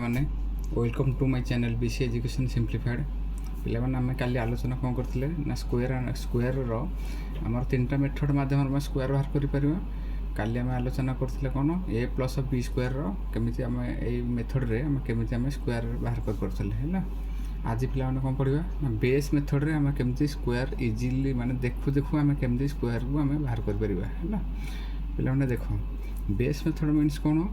मैंने welcome to my channel BC education simplified पिला मैंने आम काली आलोचना कौन करते ना स्क्वायर आमर तीन मेथड मध्यम स्क्वायर बाहर कर काली आम आलोचना करते कौन ए प्लस बी स्क्वायर केमी आम ये मेथड्रे आम केमी आम स्क्वायर बाहर कर आज पिला कौन पढ़ा ना बेस मेथड्रे आम केमी स्क्वायर इजिली माने देखु देखु आम केमी स्क्वायर को आम बाहर कर पिला देख बेस मेथड मीन्स कौन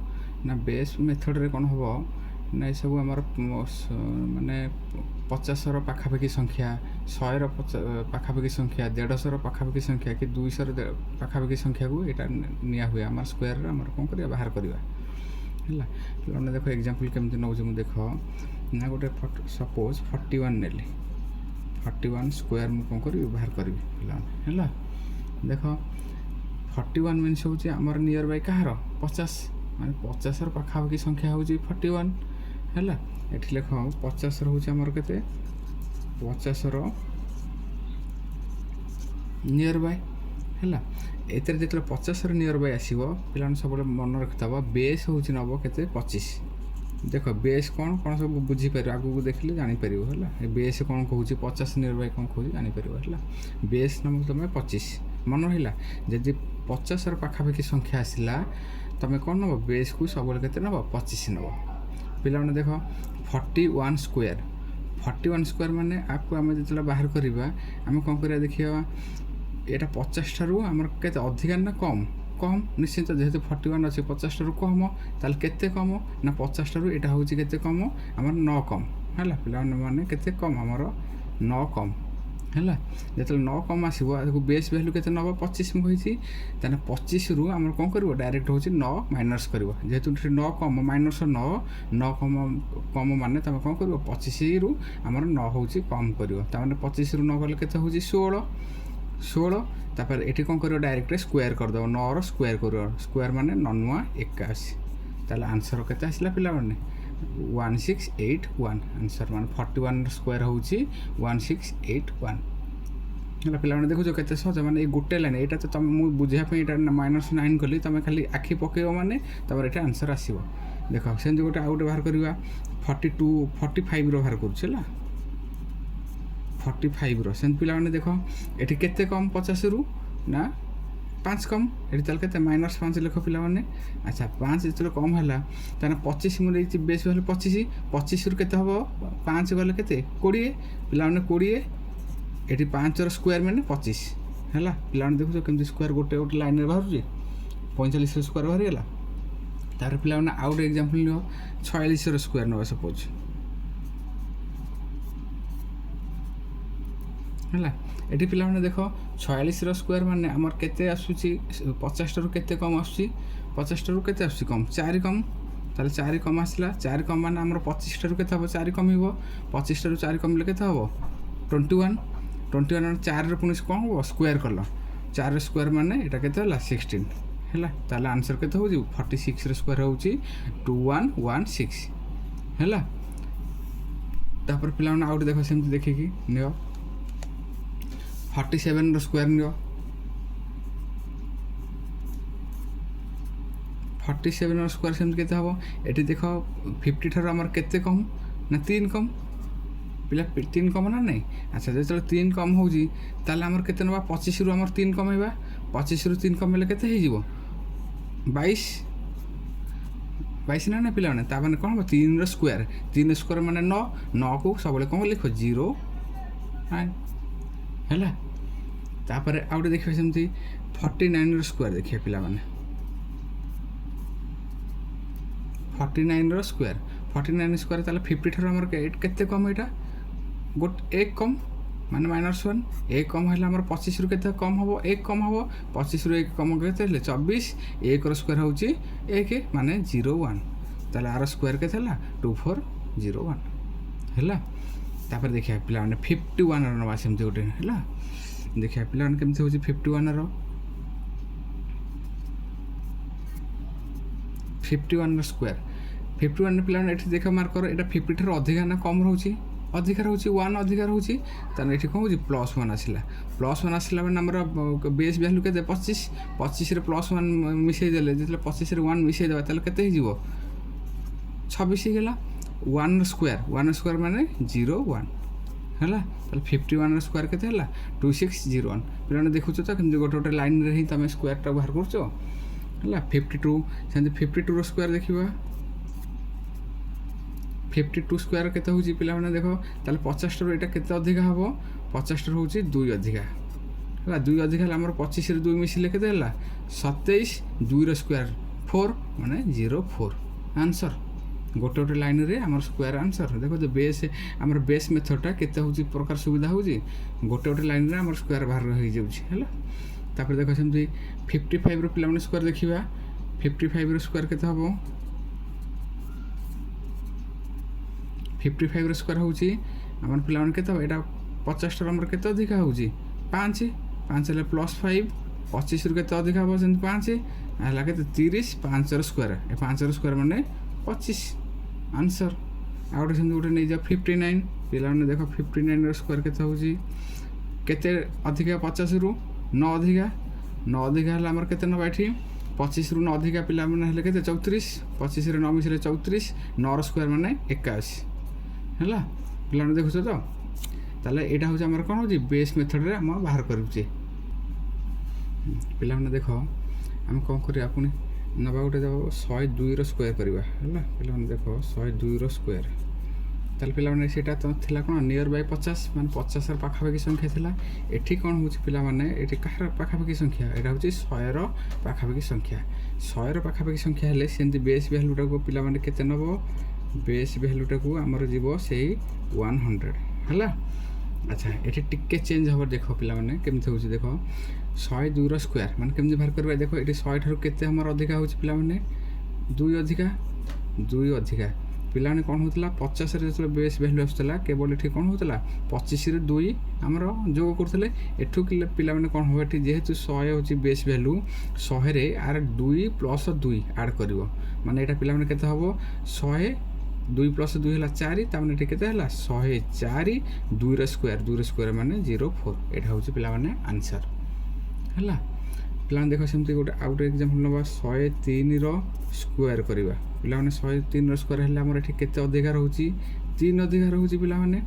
ना बेस मेथड्रे कौन हम ना ये सब आमर माने 50 पाखापाखि संख्या 100 पाखापाखि संख्या 150 पाखापाखि संख्या कि 200 पाखापाखि संख्या को यहाँ निया हुए आम स्क्वायर आम कौन कर बाहर करवा है देख एग्जांपल केमती नौ देख ना गोटे सपोज 41 नेली 41 स्क्वायर मुझे कौन करी बाहर करी है देख 41 मीन्स हूँ आमर नियर बाय कहार 50 माने 50 पाखापाखि संख्या हूँ 41 है ये लेख 50 हूँ आमर के 50 नियर बाय है एतर जो 50 नियर बाय आसो पे सब मन रखिथा बेस हूँ नब के 25 देख बेस कौन कौन सब बुझीपर आगू देखिले जापर है बेस कौन कहूँ 50 नियर बाय कौन कहूँ जापर है बेस नब तुम 25 मन रहा जदि 50 पाखापाखि संख्या आसला तुम कौन नब बेस को सब के नब 25 नब पिला देख 41 स्क्वायर माने आपको आम जो बाहर करवा आम कौन कर देखिए यहाँ 50 ठारू आमर के अधिका ना कम कम निश्चित जेहेतु 41 अच्छे 50 ठारू कम ताल के कम ना 50 ठारू यहाँ हूँ के कम आमर 9 कम है पिला माने के कम आमर 9 कम है जो 9 कम आसो बेस भैल्यू के नब 25 मुझे 25 रु आम कौन कर डायरेक्ट हूँ 9 माइनस कर जेहेतु 9 कम माइनस 9 कम कम मान तुम कौन कर 25 रु आमर 9 हूँ कम कर 25 रु 9 गले के हूँ 16 तापर ये कौन कर डायरेक्ट स्क्वायर करदे 9 स्क्वायर कर स्क्वायर मान 9 81 ताल आंसर के आसला पिला 1681 आंसर मान 41 स्क्वायर हूँ 1681 है पिला देखो के सहज माने गोटे लाइन यहाँ तो तुम मुझे बुझापी -9 कली तुम खाली आखि पकेब माने तब ये आंसर आसो देख से गोटे आउ गोटे बाहर करवा 45 बाहर कर 45 से पिला देख ये केते कम 50 रु ना 5 कम ये के -5 लिख पिला अच्छा 5 जो कम है 25 मुझे बेस भैल्यू 25 रु के हम 5 गले के 20 पिला 20 ये 5 स्क्वायर मैंने 25 है पिला देखो कमी स्क्वायर गोटे गोटे लाइन में बाहर 45 स्क्वायर बाहरी गला तार पिला आउ गोटे एग्जांपल लियो 46 स्क्वायर नवा सपोज है ये पिला देख 46 स्क्वायर माने आमर केते आसुची 50 रु केते कम आसुची 50 रु केते आसुची कम 4 कम ताले 4 कम आसला 4 कम माने आमर 25 रु केते हो 4 कम हो 25 रु 4 कम केते हो 21 4 रे पुलिस कौन हो स्क्वायर कल 4 स्क्वायर माने एटा केते होला 16 है ताले आंसर केते हो 46 स्क्वायर हो 2116 है तापर पिला आउट देखो सेमती देखिकी नियो 47 स्क्वायर नियो 47 स्क्वायर सेमती केते हम ये देख 50 ठार आमर केते कम ना 3 कम पिला 3 कम ना नहीं अच्छा जो 3 कम हो आमर केते नवा 25 रु आमर 3 कम 25 रु 3 कम हेले केते हो 22 ना पिला मैंने कौन हम 3 स्क्वायर माने 9 को सब कौन लिख 0 है तापर आउटे देखिए सेमती 49 स्क्वायर देखिए पिला माने 49 स्क्वायर ताले 50 ठार आमर केते कम यहाँ गोटे 1 कम माने -1 1 कम है आमर 25 रु केते कम हम 1 कम हम 25 रु 1 कम के 24 1 स्क्वायर हूँ 1 माने 01 ताले आर स्क्वायर के 2401 है तापर देखिए पिला 51 नवा सेमती गोटे है देखिए पिला केमती हूँ 51 स्क्वायर 51 पिला देख मार्कर यहाँ 50 ठार अधिका ना कम रोचे अधिकार रोचे 1 अधिकार रोचे ये कौन हो +1 आसला +1 आसला मैंने आमर बेस भैल्यू के 25 25 +1 मिसईदे जो 25 1 मिसईदे के 26 गला वन स्क्वायर माने 0 1 है। 51 स्क्वायर के 2601 पे देखुच तो कमी गोटे गोटे लाइन रे ही तुम स्क्वायर टा बाहर कर 52 से 52 स्क्वायर देखा 52 स्क्वायर के पे देख ताल 50 यहाँ के अधिका हम 50 हूँ 2 अधिका है 2 अधिका आम 25 2 मिसिले के 27 2 स्क्वायर 4 माने 04 आंसर गोटे गोटे लाइन रे आम स्क्वायर आंसर देखो तो बेस आम बेस मेथडटा केते होची प्रकार सुविधा होची गोटे गोटे लाइन रे आम स्क्वायर बाहर हो जाउची हैला। तापर देखो सेमती 55 रो पिला माने स्क्वायर देखिबा 55 रो स्क्वायर केते हबो 55 रो स्क्वायर होची आम पिला माने केते एटा 50 रो नंबर केते अधिका होची 5 5 ले +5 25 रो केते अधिका हबो सेम 5 हला केते 30 5 रो स्क्वायर ए 5 रो स्क्वायर माने 25 आंसर आउट से गोटे नहीं जा 59 पिला ने देखो 59 रो स्क्वायर केते होची केते अधिका 50 रु 9 अधिका 9 अधिका हला हमर केते न बैठी 25 रु 9 अधिका पिला माने हले केते 34 25 रे 9 मिसले 34 9 रो स्क्वायर माने 81 हला पिला ने देखो तो ताले एटा होची हमर कोन होची बेस मेथड रे हम बाहर करूची पिला ने देखो हम कोन करी आपुनी नबा गोटे देव 102 रो स्क्वायर करवा है पे देख 102 रो स्क्वायर ताल पे से कौन नियर बाय 50 मान 50 पाखापाखि संख्या थिला एठी कौन हो पिला माने एठी कहार पाखापाखि संख्या एटा होची 100 रो पाखापाखि संख्या 100 रो पाखापाखि संख्या हेले सेंती बेस वैल्यूटा को पिला माने केते नबो बेस वैल्यूटा को हमर जीवो सेही 100 हला। अच्छा एठी टिके चेंज हो देखो पिला माने केमते होची देखो 102 रो स्क्वायर मान केमते बाहर करबा देखो एठी 100 ठारो केते हमर अधिका होची पिला माने 2 अधिका पिला माने कोन होतला 50 रे जतले बेस वैल्यू आस्तला केवल एठी कोन होतला 25 रे 2 हमर जोग करथले एठु पिला माने कोन हो एठी जेहेतु 100 होची बेस वैल्यू 100 रे आर 2 + 2 ऐड करिवो माने एटा पिला माने केते हबो 100 2 + 2 है 4 तामने एठी केते हला 104 2 रो स्क्वायर माने 04 एटा होची पिला माने आंसर हला। पिला देखो सेमती गोटे आउट एग्जांपल नबा 103 रो स्क्वायर करबा पिला माने 103 रो स्क्वायर हला हमर एठी केते अधिकार होची 3 अधिकार होची पिला माने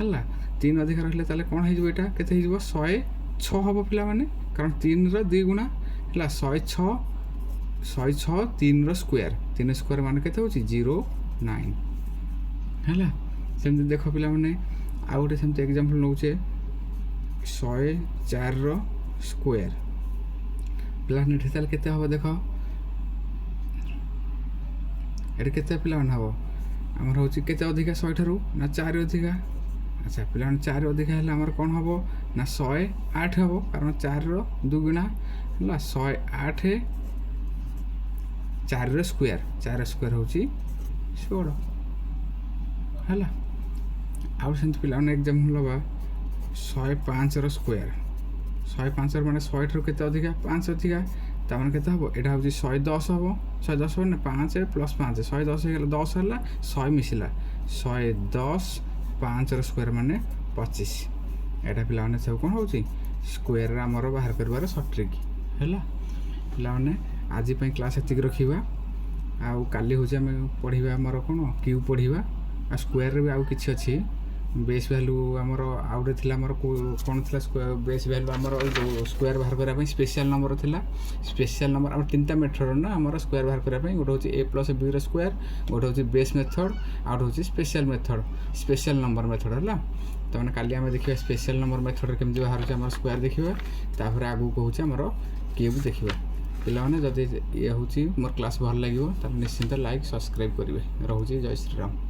हला 3 अधिकार हले ताले कोन हे जबो एटा केते हे जबो 106 हबो पिला माने कारण 3 रो 2 गुणा हला 106 3 रो स्क्वायर माने केते होची 09 हला। सेमती देखो पिला माने आ गोटे सेमती एग्जांपल नउचे 104 रो स्क्वायर पिला ने ठेताल केते हबो देखो एटा केते पिला मन हबो हमर होची केते अधिका 100 ठारू ना 4 अधिका। अच्छा पिला 4 अधिका हला हमर कोन हबो ना 108 हबो कारण 4 रो 2 गुणा हला 108 4 रो स्क्वायर होची 16 हला। आउ सेंत पिला ने एग्जांपल लबा 105 रो स्क्वायर 105 माने 100 ठारू केते अधिका 5 अधिका ता माने केते हबो एटा होची 110 हबो 110 ने 5 + 5 110 हे 10 हला 100 मिसिला 110 5 रो स्क्वायर माने 25 एटा पिला माने सब कोन होची स्क्वायर रा हमर बाहर करबार शॉर्ट ट्रिक हला। पिला माने आज पई क्लास एतिक रखिबा आ काली होची हम पढिबा हमर कोन क्यूब पढिबा आ स्क्वायर रे भी आउ किछि अछि बेस वैल्यू आमर आउटे थिला आमर कोन थिला बेस वैल्यू आमर जो स्क्वायर बाहर करा पई स्पेशल नंबर थिला स्पेशल नंबर आम तीनटा मेथड ना आमर स्क्वायर बाहर करा पई गोटे होची a + b रो स्क्वायर गोटे होची बेस मेथड आउट होची स्पेशल नंबर मेथड हला। त माने काली हम देखिबा स्पेशल नंबर मेथड केमजे बाहर होची आमर स्क्वायर देखिबा तापर आगु को होची आमर क्यूब देखिबा। पिला माने जदि ये होची मोर क्लास भल लागिवो त निश्चित लाइक सब्सक्राइब करिवे रहउची जय श्री राम।